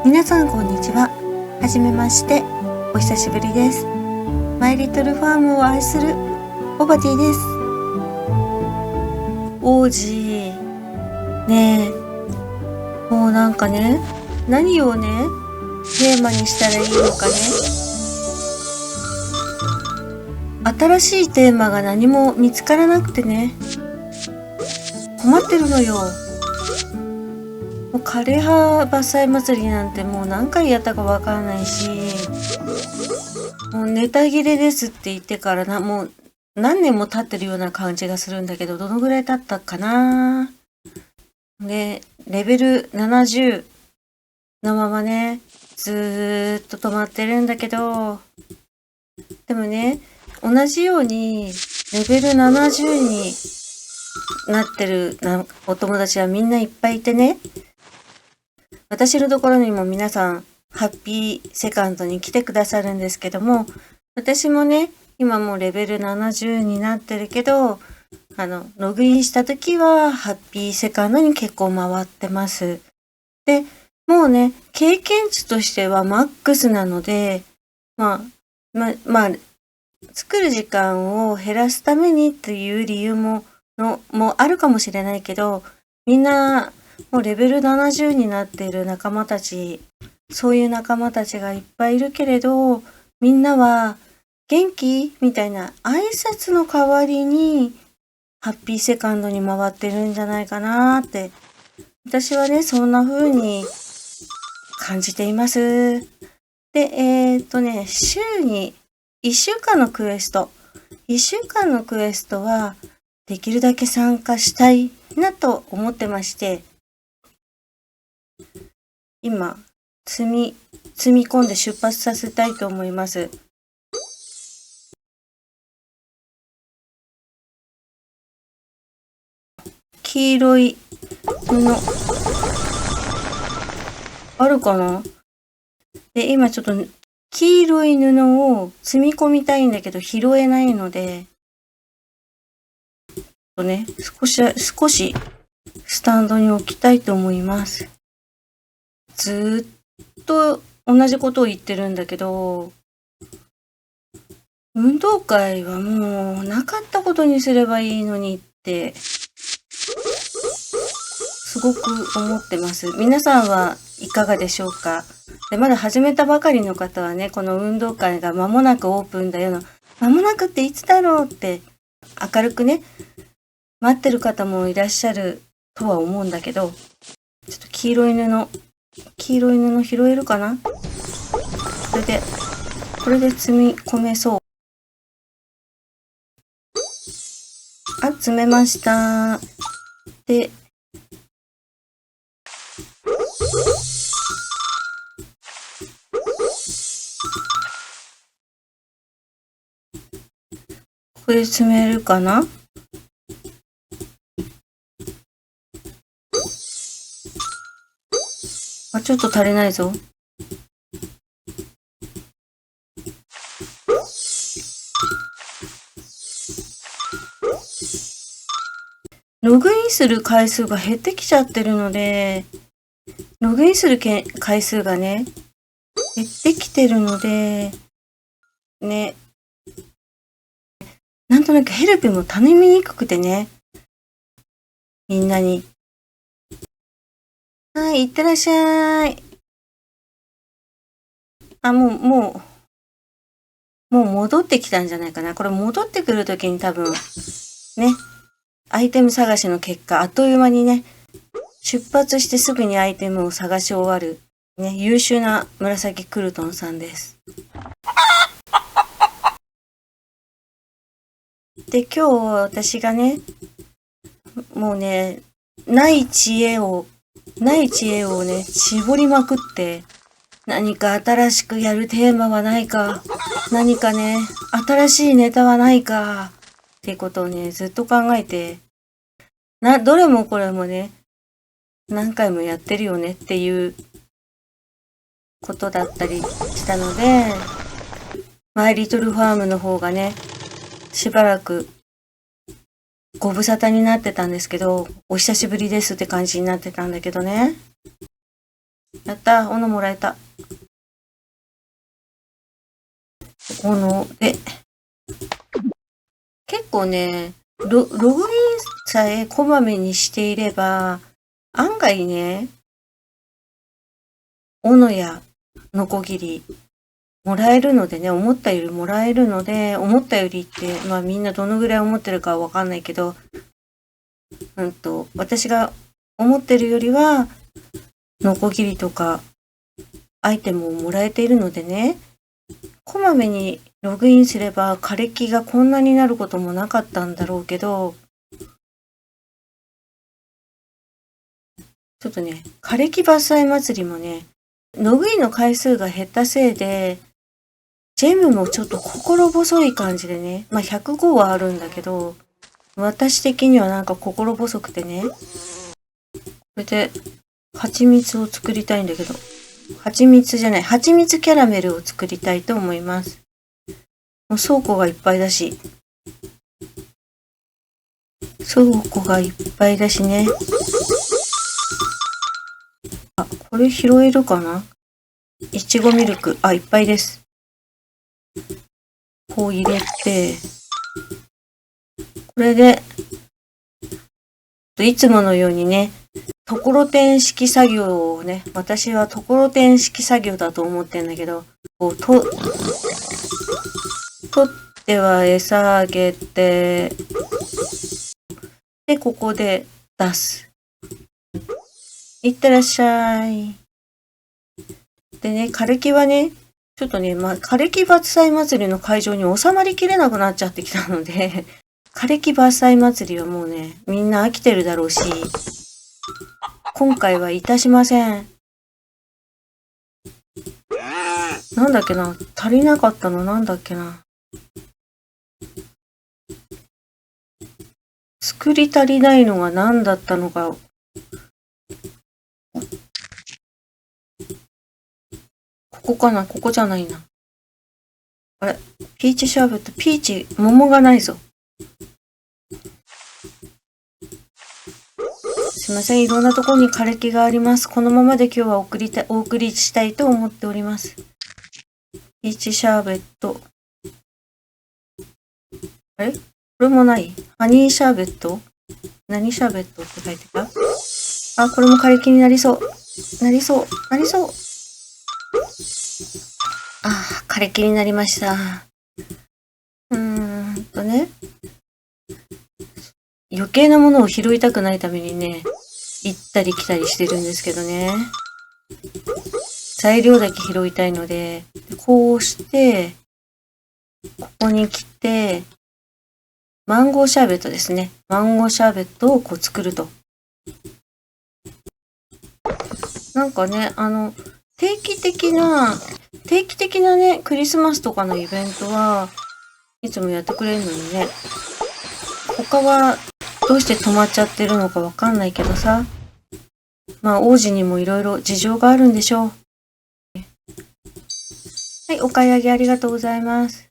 皆さんこんにちは。はじめまして。お久しぶりです。マイリトルファームを愛するオバティです。王子。ねえ。もうなんかね、何をね、テーマにしたらいいのかね。新しいテーマが何も見つからなくてね。困ってるのよ。もう枯葉伐採祭りなんてもう何回やったかわからないし、もうネタ切れですって言ってからもう何年も経ってるような感じがするんだけど、どのぐらい経ったかな。で、レベル70のままね、ずーっと止まってるんだけど、でもね、同じようにレベル70になってるお友達はみんないっぱいいてね、私のところにも皆さん、ハッピーセカンドに来てくださるんですけども、私もね、今もうレベル70になってるけど、ログインした時は、ハッピーセカンドに結構回ってます。で、もうね、経験値としてはマックスなので、まあ、作る時間を減らすためにっていう理由もあるかもしれないけど、みんな、もうレベル70になっている仲間たち、そういう仲間たちがいっぱいいるけれど、みんなは元気みたいな挨拶の代わりにハッピーセカンドに回ってるんじゃないかなって、私はね、そんな風に感じています。で、週に1週間のクエスト。1週間のクエストはできるだけ参加したいなと思ってまして、今、積み込んで出発させたいと思います。黄色い布、あるかな？で、今ちょっと黄色い布を積み込みたいんだけど拾えないので、少しスタンドに置きたいと思います。ずっと同じことを言ってるんだけど、運動会はもうなかったことにすればいいのにってすごく思ってます。皆さんはいかがでしょうか？で、まだ始めたばかりの方はね、この運動会が間もなくオープンだよの、間もなくっていつだろうって明るくね、待ってる方もいらっしゃるとは思うんだけど、ちょっと黄色い布拾えるかな？これで積み込めそう。あ、積めました。で、これ積めるかな？あ、ちょっと足りないぞ。ログインする回数が減ってきちゃってるので、ログインする回数がね、減ってきてるので、ね、なんとなくヘルプも頼みにくくてね、みんなに。はい、いってらっしゃい。あ、もう戻ってきたんじゃないかな。これ戻ってくるときに多分、ね、アイテム探しの結果、あっという間にね、出発してすぐにアイテムを探し終わる、ね、優秀な紫クルトンさんです。で、今日私がね、もうね、ない知恵をね、絞りまくって、何か新しくやるテーマはないか、何かね、新しいネタはないか、っていうことをね、ずっと考えて、どれもこれもね、何回もやってるよねっていうことだったりしたので、マイリトルファームの方がね、しばらくご無沙汰になってたんですけど、お久しぶりですって感じになってたんだけどね。やった、斧もらえた。斧で、結構ね、ログインさえこまめにしていれば、案外ね、斧やノコギリ、もらえるのでね、思ったよりもらえるので、思ったよりって、まあみんなどのぐらい思ってるかはわかんないけど、私が思ってるよりは、ノコギリとかアイテムをもらえているのでね、こまめにログインすれば枯れ木がこんなになることもなかったんだろうけど、ちょっとね、枯れ木伐採祭りもね、ログインの回数が減ったせいで、ジェムもちょっと心細い感じでね、まあ105はあるんだけど、私的にはなんか心細くてね、これで蜂蜜を作りたいんだけど、蜂蜜キャラメルを作りたいと思います。もう倉庫がいっぱいだしね。あ、これ拾えるかな？いちごミルク。あ、いっぱいです。こう入れて、これで、いつものようにね、ところてん式作業をね、私はところてん式作業だと思ってんだけど、こう、取っては餌あげて、で、ここで出す。いってらっしゃい。でね、枯れ木はね、ちょっとね、枯れ木伐採祭りの会場に収まりきれなくなっちゃってきたので、枯れ木伐採祭りはもうね、みんな飽きてるだろうし、今回はいたしません。なんだっけな、足りなかったのなんだっけな。作り足りないのが何だったのか。ここかな？ここじゃないな。あれ？ピーチシャーベット、桃がないぞ。すいません、いろんなところに枯れ木があります。このままで今日はお送りしたいと思っております。ピーチシャーベット。あれ？これもない？ハニーシャーベット？何シャーベットって書いてた？あ、これも枯れ木になりそう。なりそう。あ、枯れ木になりました。ね。余計なものを拾いたくないためにね、行ったり来たりしてるんですけどね。材料だけ拾いたいので、こうして、ここに来て、マンゴーシャーベットですね。マンゴーシャーベットをこう作ると。なんかね、定期的なね、クリスマスとかのイベントはいつもやってくれるのにね、他はどうして止まっちゃってるのかわかんないけどさ。まあ王子にもいろいろ事情があるんでしょう。はい、お買い上げありがとうございます。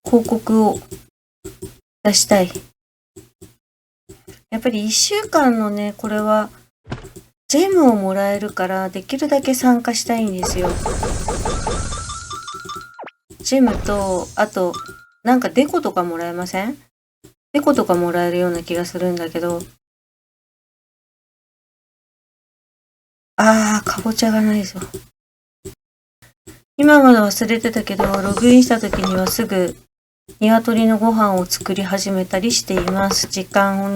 広告を出したい。やっぱり1週間のね、これはジェムをもらえるからできるだけ参加したいんですよ。ジェムと、あと、なんかデコとかもらえません？デコとかもらえるような気がするんだけど。かぼちゃがないぞ。今まで忘れてたけど、ログインした時にはすぐ鶏のご飯を作り始めたりしています。時間を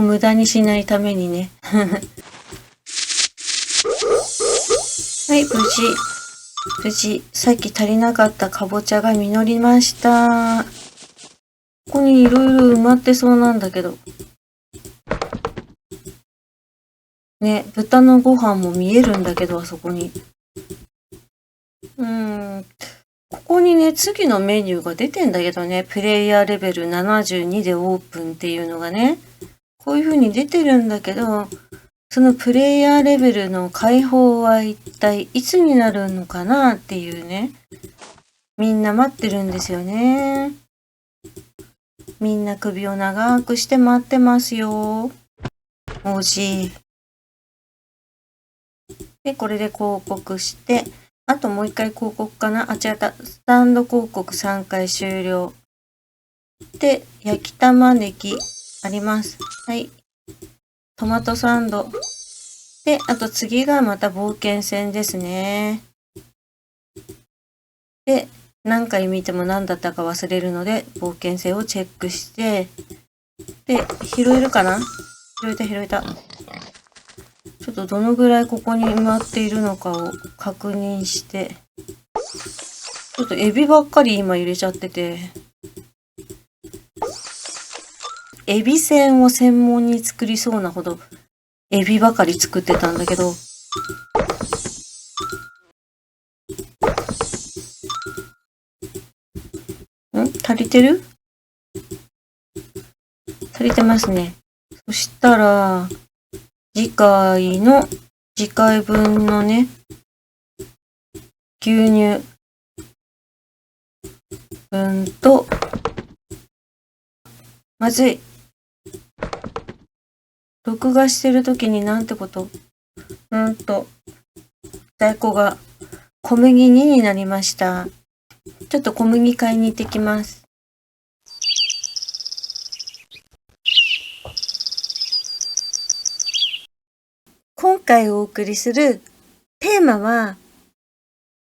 無駄にしないためにね。はい、無事、さっき足りなかったかぼちゃが実りました。ここにいろいろ埋まってそうなんだけど。ね、豚のご飯も見えるんだけど、あそこに。ここにね、次のメニューが出てんだけどね、プレイヤーレベル72でオープンっていうのがね、こういう風に出てるんだけど、そのプレイヤーレベルの解放は一体いつになるのかなっていうね、みんな待ってるんですよね。みんな首を長くして待ってますよ。王子。で、これで広告して、あともう一回広告かなあ、違った。スタンド広告3回終了。で、焼き玉ねぎあります。はい。トマトサンド。で、あと次がまた冒険戦ですね。で、何回見ても何だったか忘れるので、冒険戦をチェックして、で、拾えるかな？拾えた。ちょっとどのぐらいここに埋まっているのかを確認して、ちょっとエビばっかり今入れちゃってて、エビせんを専門に作りそうなほど、エビばかり作ってたんだけど、足りてる？足りてますね。そしたら、次回分のね、牛乳分と、まずい。録画してるときになんてこと。在庫が小麦2になりました。ちょっと小麦買いに行ってきます。今回お送りするテーマは、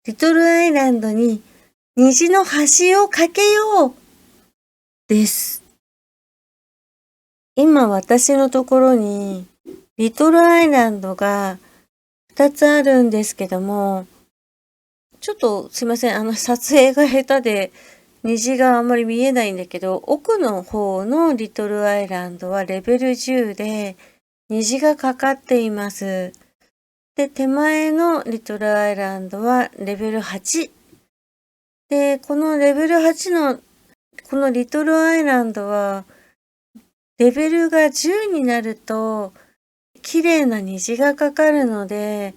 リトルアイランドに虹の橋を架けようです。今私のところにリトルアイランドが2つあるんですけども、ちょっとすいません、撮影が下手で虹があんまり見えないんだけど、奥の方のリトルアイランドはレベル10で虹がかかっています。で、手前のリトルアイランドはレベル8。で、このレベル8のこのリトルアイランドはレベルが10になると綺麗な虹がかかるので、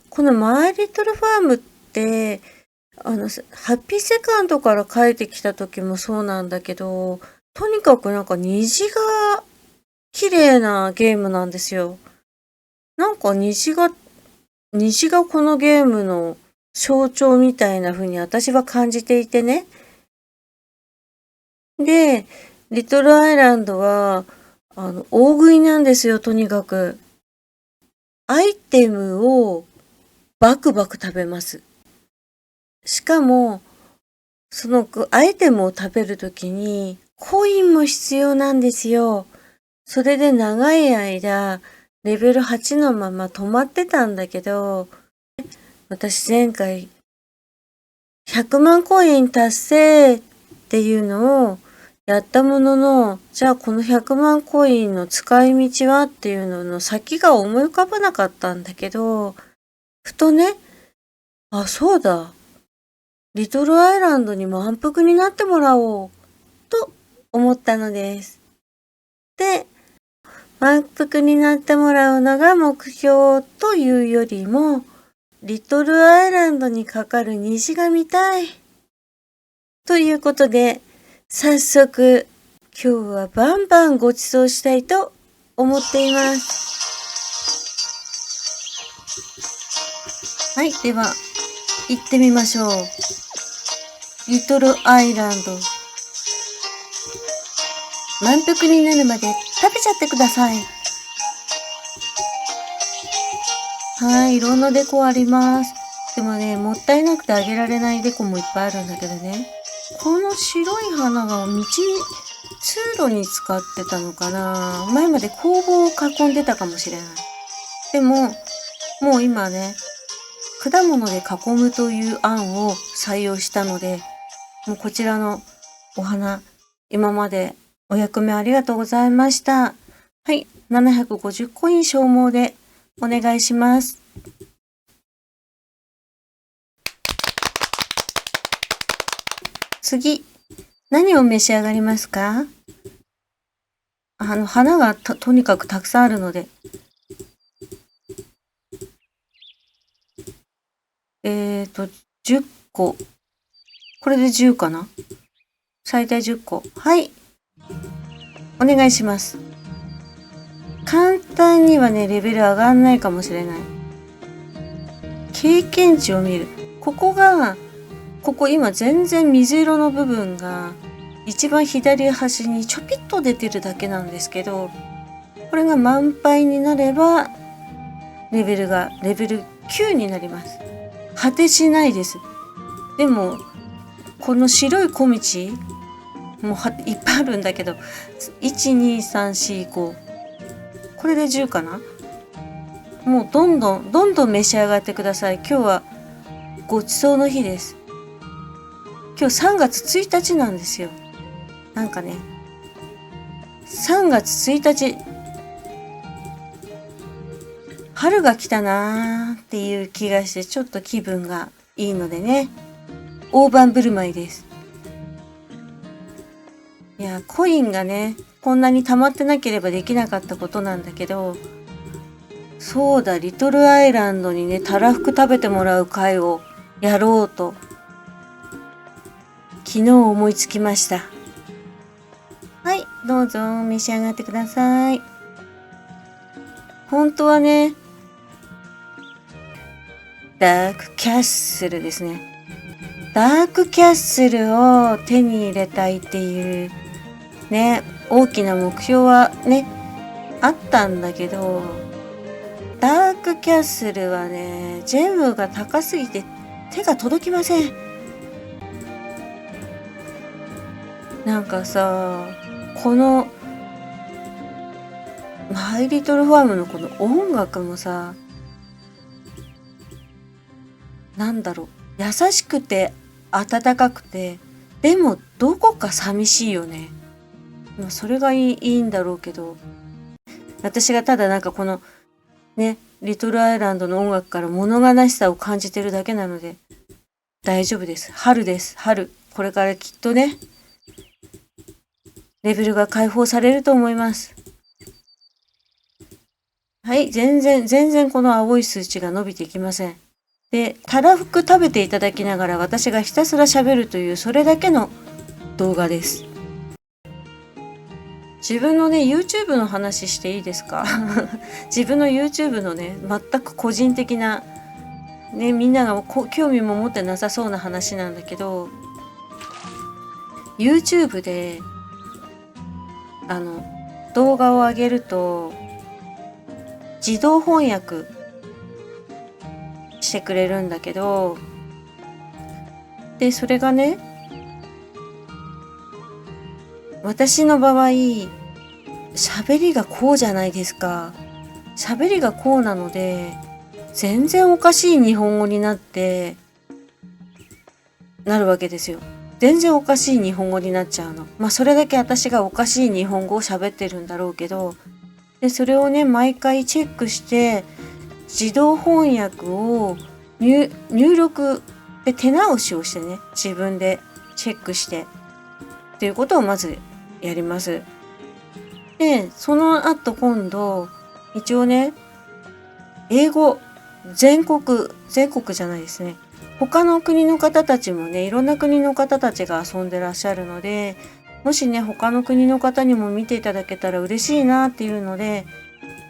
このマイリトルファームってハッピーセカンドから帰ってきた時もそうなんだけど、とにかくなんか虹が綺麗なゲームなんですよ。なんか虹がこのゲームの象徴みたいな風に私は感じていてね。で、リトルアイランドは、大食いなんですよ、とにかく。アイテムをバクバク食べます。しかも、そのアイテムを食べるときにコインも必要なんですよ。それで長い間、レベル8のまま止まってたんだけど、私前回100万コイン達成っていうのをやったものの、じゃあこの100万コインの使い道はっていうのの先が思い浮かばなかったんだけど、ふとね、あ、そうだ。リトルアイランドに満腹になってもらおうと思ったのです。で、満腹になってもらうのが目標というよりも、リトルアイランドにかかる虹が見たい。ということで、早速、今日はバンバンご馳走したいと思っています。はい、では、行ってみましょう。リトルアイランド。満腹になるまで食べちゃってください。はい、いろんなデコあります。でもね、もったいなくてあげられないデコもいっぱいあるんだけどね。この白い花が通路に使ってたのかな？前まで工房を囲んでたかもしれない。でも、もう今ね、果物で囲むという案を採用したので、もうこちらのお花、今までお役目ありがとうございました。はい、750コイン消耗でお願いします。次、何を召し上がりますか？花がとにかくたくさんあるので。10個。これで10かな？最大10個。はい。お願いします。簡単にはね、レベル上がんないかもしれない。経験値を見る。ここ今全然水色の部分が一番左端にちょぴっと出てるだけなんですけど、これが満杯になればレベル9になります。果てしないです。でもこの白い小道もういっぱいあるんだけど、12345これで10かな。もうどんどん召し上がってください。今日はごちそうの日です。今日3月1日なんですよ。なんかね、3月1日春が来たなーっていう気がして、ちょっと気分がいいのでね、大盤振る舞いです。いや、コインがね、こんなに溜まってなければできなかったことなんだけど、そうだ、リトルアイランドにね、たらふく食べてもらう会をやろうと、昨日思いつきました。はい、どうぞ召し上がってください。本当はね、ダークキャッスルですね。ダークキャッスルを手に入れたいっていうね、大きな目標はね、あったんだけど、ダークキャッスルはね、ジェムが高すぎて手が届きません。なんかさ、このマイリトルファームのこの音楽もさ、なんだろう、優しくて温かくて、でもどこか寂しいよね。それがいいんだろうけど、私がただなんかこのね、リトルアイランドの音楽から物悲しさを感じてるだけなので大丈夫です。春です。春。これからきっとね、レベルが解放されると思います。はい、全然この青い数値が伸びていきません。で、たらふく食べていただきながら私がひたすら喋るというそれだけの動画です。自分のね、YouTube の話していいですか？自分の YouTube のね、全く個人的な、ね、みんなが興味も持ってなさそうな話なんだけど、YouTube で、動画を上げると、自動翻訳してくれるんだけど、で、それがね、私の場合、喋りがこうじゃないですか。喋りがこうなので、全然おかしい日本語になるわけですよ。全然おかしい日本語になっちゃうの。まあそれだけ私がおかしい日本語を喋ってるんだろうけど、で、それをね、毎回チェックして、自動翻訳を入力で手直しをしてね、自分でチェックして、っていうことをまずやります。で、その後今度、一応ね、英語、全国じゃないですね。他の国の方たちもね、いろんな国の方たちが遊んでらっしゃるので、もしね、他の国の方にも見ていただけたら嬉しいなっていうので、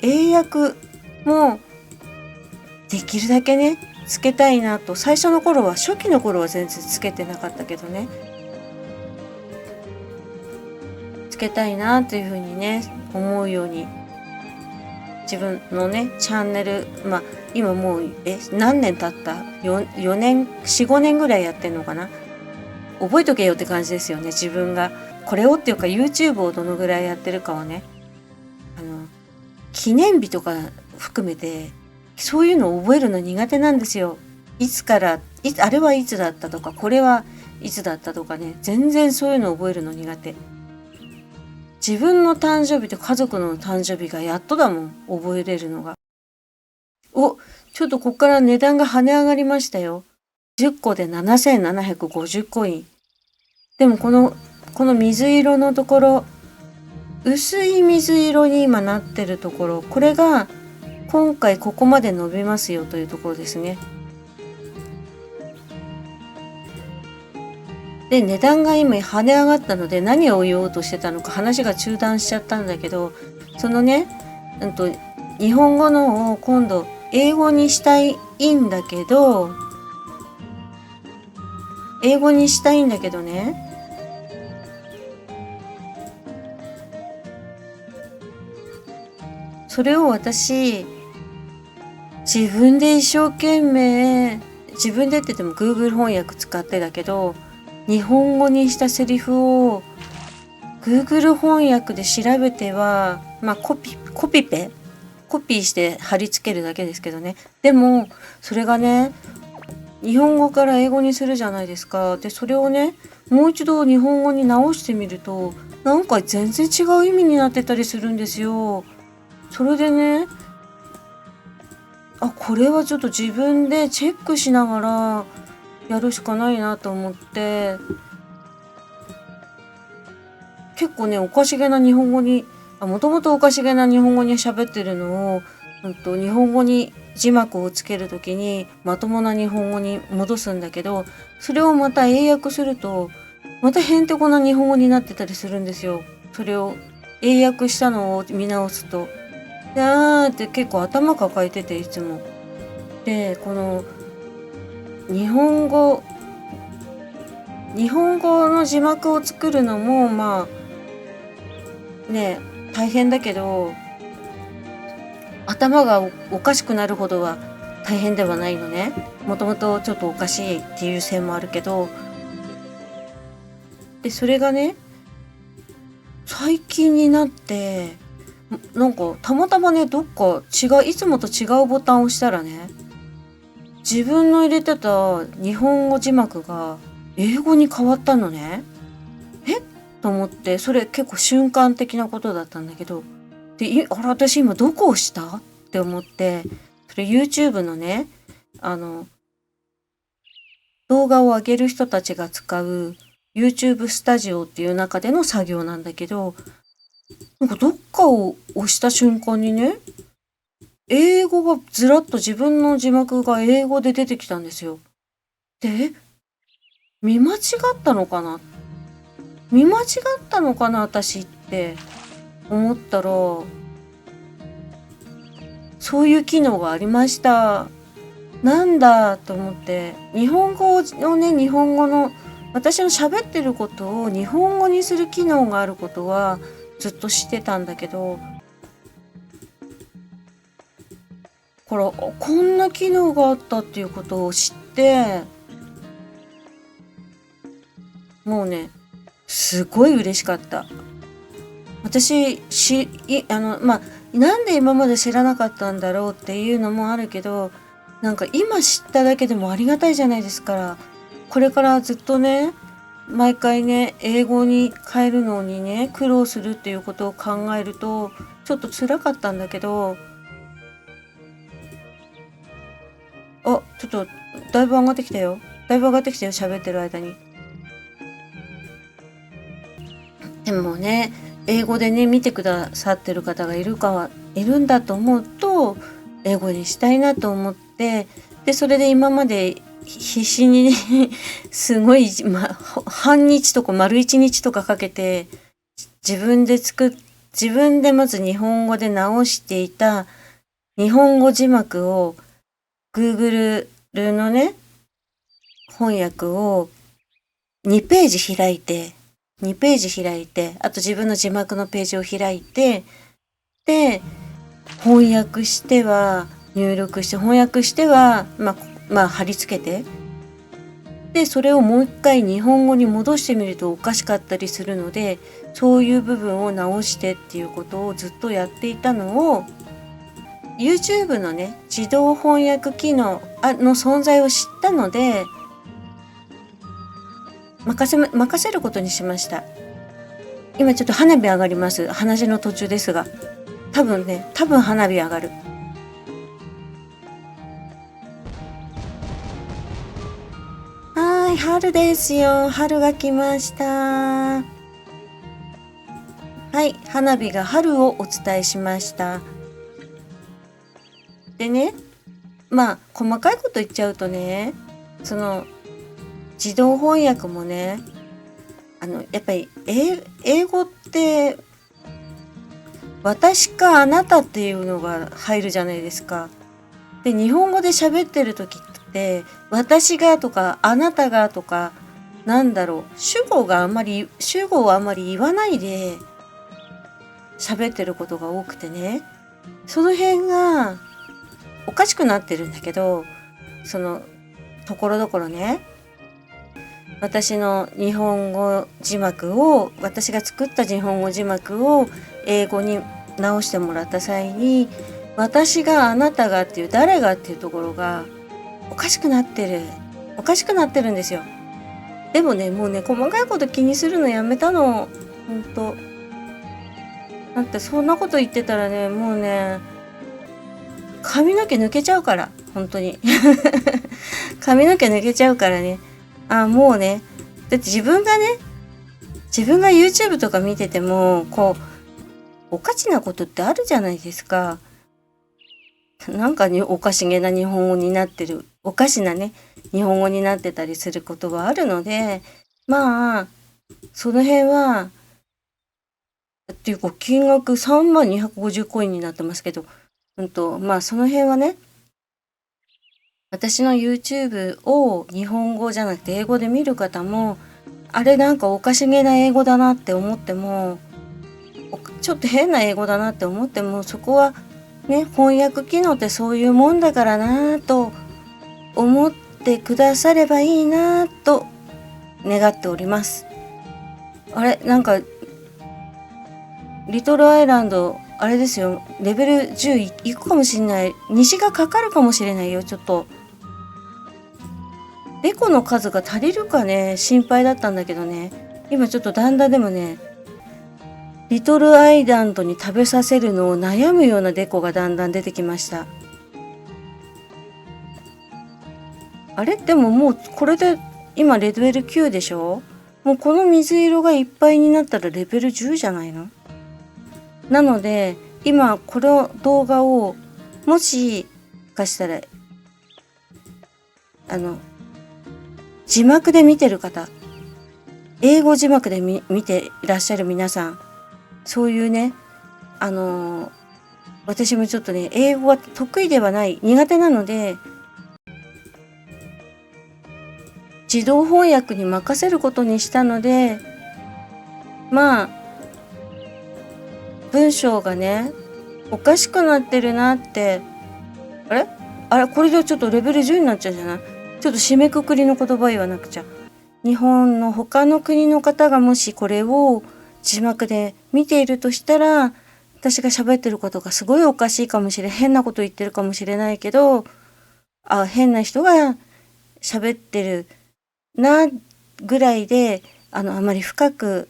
英訳もできるだけね、つけたいなと、初期の頃は全然つけてなかったけどね、つけたいなというふうにね、思うように、自分のね、チャンネル、まあ、今もう、何年経った 4年、4、5年ぐらいやってんのかな。覚えとけよって感じですよね、自分が。これをっていうか YouTube をどのぐらいやってるかはね、記念日とか含めて、そういうのを覚えるの苦手なんですよ。あれはいつだったとか、これはいつだったとかね、全然そういうのを覚えるの苦手。自分の誕生日と家族の誕生日がやっとだもん、覚えれるのが。ちょっとこっから値段が跳ね上がりましたよ。10個で7750コイン。でもこの水色のところ、薄い水色に今なってるところ、これが今回ここまで伸びますよというところですね。で、値段が今跳ね上がったので何を言おうとしてたのか話が中断しちゃったんだけど、そのね、日本語のを今度英語にしたいんだけど、ね、それを私、自分で一生懸命、自分でって言っても Google 翻訳使ってだけど、日本語にしたセリフを Google 翻訳で調べては、まあコピーして貼り付けるだけですけどね。でも、それがね、日本語から英語にするじゃないですか。で、それをね、もう一度日本語に直してみると、なんか全然違う意味になってたりするんですよ。それでね、これはちょっと自分でチェックしながらやるしかないなと思って、結構ね、おかしげな日本語に、もともとおかしげな日本語に喋ってるのを、日本語に字幕をつけるときにまともな日本語に戻すんだけど、それをまた英訳すると、またへんてこな日本語になってたりするんですよ。それを英訳したのを見直すと。って結構頭抱えてて、いつも。で、この日本語の字幕を作るのもまあね大変だけど、頭がおかしくなるほどは大変ではないのね。もともとちょっとおかしいっていう線もあるけど、でそれがね最近になってなんかたまたまね、どっかいつもと違うボタンを押したらね、自分の入れてた日本語字幕が英語に変わったのね。と思って、それ結構瞬間的なことだったんだけど、で、私今どこを押したって思って、それ YouTube のね、動画を上げる人たちが使う YouTube スタジオっていう中での作業なんだけど、なんかどっかを押した瞬間にね、英語がずらっと自分の字幕が英語で出てきたんですよ。で、見間違ったのかな私って思ったら、そういう機能がありました。なんだと思って、日本語の私の喋ってることを日本語にする機能があることはずっと知ってたんだけど、こんな機能があったっていうことを知って、もうね、すごい嬉しかった。私、なんで今まで知らなかったんだろうっていうのもあるけど、なんか今知っただけでもありがたいじゃないですか。これからずっとね、毎回ね、英語に変えるのにね、苦労するっていうことを考えると、ちょっと辛かったんだけど、ちょっと、だいぶ上がってきたよ。喋ってる間に。でもね、英語でね、見てくださってる方がいるんだと思うと、英語にしたいなと思って、で、それで今まで必死にね、すごい、半日とか丸一日とかかけて、自分でまず日本語で直していた日本語字幕を Google のね、翻訳を2ページ開いて、あと自分の字幕のページを開いて、で、翻訳しては、貼り付けて、で、それをもう一回日本語に戻してみるとおかしかったりするので、そういう部分を直してっていうことをずっとやっていたのを、YouTube のね、自動翻訳機能の存在を知ったので、任せることにしました。今ちょっと花火上がります。話の途中ですが。多分花火上がる。春ですよ。春が来ました。はい、花火が春をお伝えしました。でね、細かいこと言っちゃうとね、その、自動翻訳もね、やっぱり英語って、私かあなたっていうのが入るじゃないですか。で、日本語で喋ってる時って私がとかあなたがとか主語をあんまり言わないで喋ってることが多くてね、その辺がおかしくなってるんだけど、そのところどころね、私が作った日本語字幕を英語に直してもらった際に、私があなたがっていう誰がっていうところがおかしくなってるんですよ。でもね、もうね、細かいこと気にするのやめたの。ほんと。だってそんなこと言ってたらね、もうね、髪の毛抜けちゃうから、本当に。髪の毛抜けちゃうからね。もうね、だって自分が YouTube とか見てても、おかしなことってあるじゃないですか。なんかおかしげな日本語になってる、おかしなね、日本語になってたりすることはあるので、まあ、その辺は、っていうか金額3250コインになってますけど、まあその辺はね、私の YouTube を日本語じゃなくて英語で見る方も、あれなんかおかしげな英語だなって思っても、ちょっと変な英語だなって思っても、そこはね、翻訳機能ってそういうもんだからなと思ってくださればいいなと願っております。あれなんかリトルアイランドあれですよ、レベル10いくかもしれない。西がかかるかもしれないよ。ちょっとレコの数が足りるかね、心配だったんだけどね、今ちょっとだんだんでもね、リトルアイランドに食べさせるのを悩むようなデコがだんだん出てきました。あれでももうこれで今レベル9でしょ。もうこの水色がいっぱいになったらレベル10じゃないの。なので今この動画をもしかしたら字幕で見てる方、英語字幕で見ていらっしゃる皆さん、そういうね、私もちょっとね、英語は得意ではない、苦手なので、自動翻訳に任せることにしたので、まあ、文章がね、おかしくなってるなって、あれこれでちょっとレベル10になっちゃうじゃない？ちょっと締めくくりの言葉言わなくちゃ。日本の他の国の方がもしこれを字幕で見ているとしたら、私が喋ってることがすごいおかしいかもしれない、変なこと言ってるかもしれないけど、変な人が喋ってるなぐらいで、あまり深く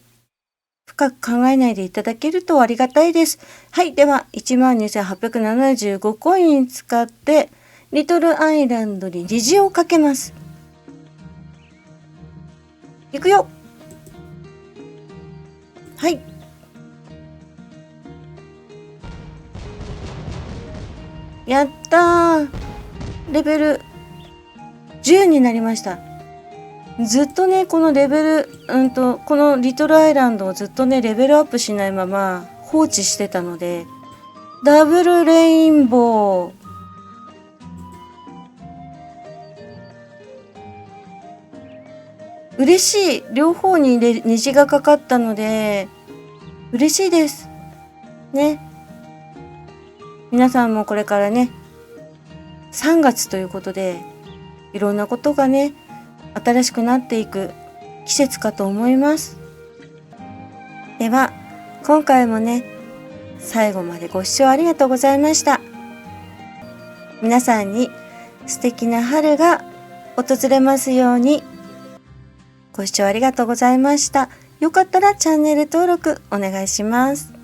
考えないでいただけるとありがたいです。はい、では12,875コイン使ってリトルアイランドに虹をかけます。いくよ。はい。やったー。レベル10になりました。ずっとね、このレベル、このリトルアイランドをずっとね、レベルアップしないまま放置してたので、ダブルレインボー。嬉しい。両方に虹がかかったので、嬉しいです。ね。皆さんもこれからね、3月ということで、いろんなことがね、新しくなっていく季節かと思います。では、今回もね、最後までご視聴ありがとうございました。皆さんに素敵な春が訪れますように。ご視聴ありがとうございました。よかったらチャンネル登録お願いします。